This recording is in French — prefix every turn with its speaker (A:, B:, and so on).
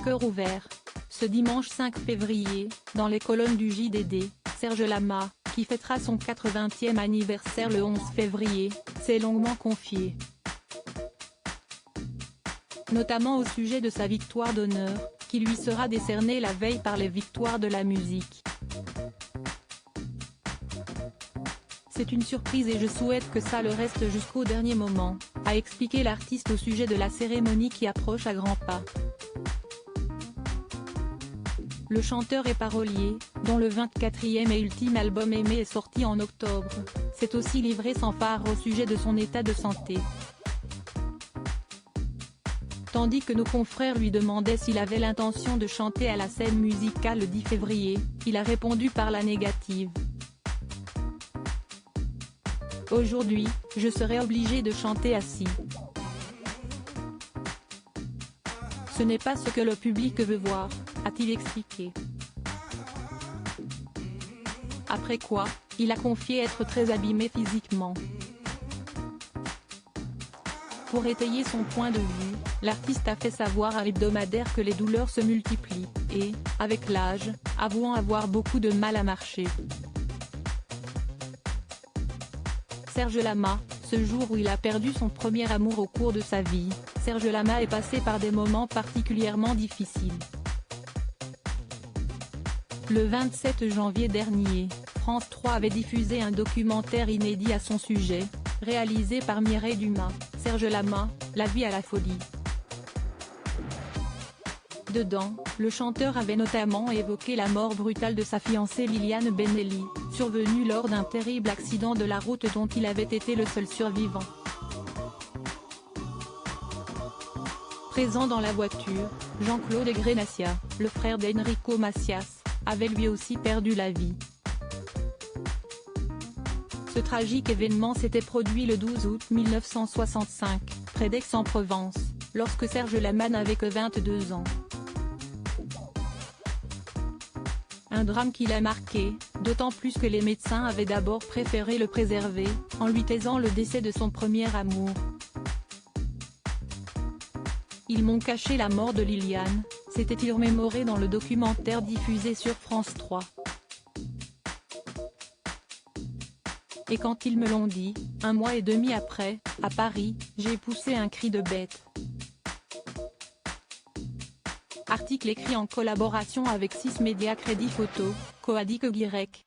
A: cœur ouvert. Ce dimanche 5 février, dans les colonnes du JDD, Serge Lama, qui fêtera son 80e anniversaire le 11 février, s'est longuement confié. Notamment au sujet de sa victoire d'honneur, qui lui sera décernée la veille par les Victoires de la musique. C'est une surprise et je souhaite que ça le reste jusqu'au dernier moment, a expliqué l'artiste au sujet de la cérémonie qui approche à grands pas. Le chanteur et parolier, dont le 24e et ultime album Aimé est sorti en octobre, s'est aussi livré sans phare au sujet de son état de santé. Tandis que nos confrères lui demandaient s'il avait l'intention de chanter à la scène musicale le 10 février, il a répondu par la négative. Aujourd'hui, je serai obligé de chanter assis. Ce n'est pas ce que le public veut voir, a-t-il expliqué. Après quoi, il a confié être très abîmé physiquement. Pour étayer son point de vue, l'artiste a fait savoir à l'hebdomadaire que les douleurs se multiplient, et, avec l'âge, avouant avoir beaucoup de mal à marcher. Serge Lama, ce jour où il a perdu son premier amour au cours de sa vie, Serge Lama est passé par des moments particulièrement difficiles. Le 27 janvier dernier, France 3 avait diffusé un documentaire inédit à son sujet, réalisé par Mireille Dumas, Serge Lama, La vie à la folie. Dedans, le chanteur avait notamment évoqué la mort brutale de sa fiancée Liliane Benelli, survenue lors d'un terrible accident de la route dont il avait été le seul survivant. Présent dans la voiture, Jean-Claude Grenassia, le frère d'Enrico Macias, avait lui aussi perdu la vie. Ce tragique événement s'était produit le 12 août 1965, près d'Aix-en-Provence, lorsque Serge Lama n'avait que 22 ans. Un drame qui l'a marqué, d'autant plus que les médecins avaient d'abord préféré le préserver, en lui taisant le décès de son premier amour. Ils m'ont caché la mort de Liliane, s'était-il remémoré dans le documentaire diffusé sur France 3. Et quand ils me l'ont dit, 1 mois et demi après, à Paris, j'ai poussé un cri de bête. Article écrit en collaboration avec 6 médias Crédit Photo, Coadic Y.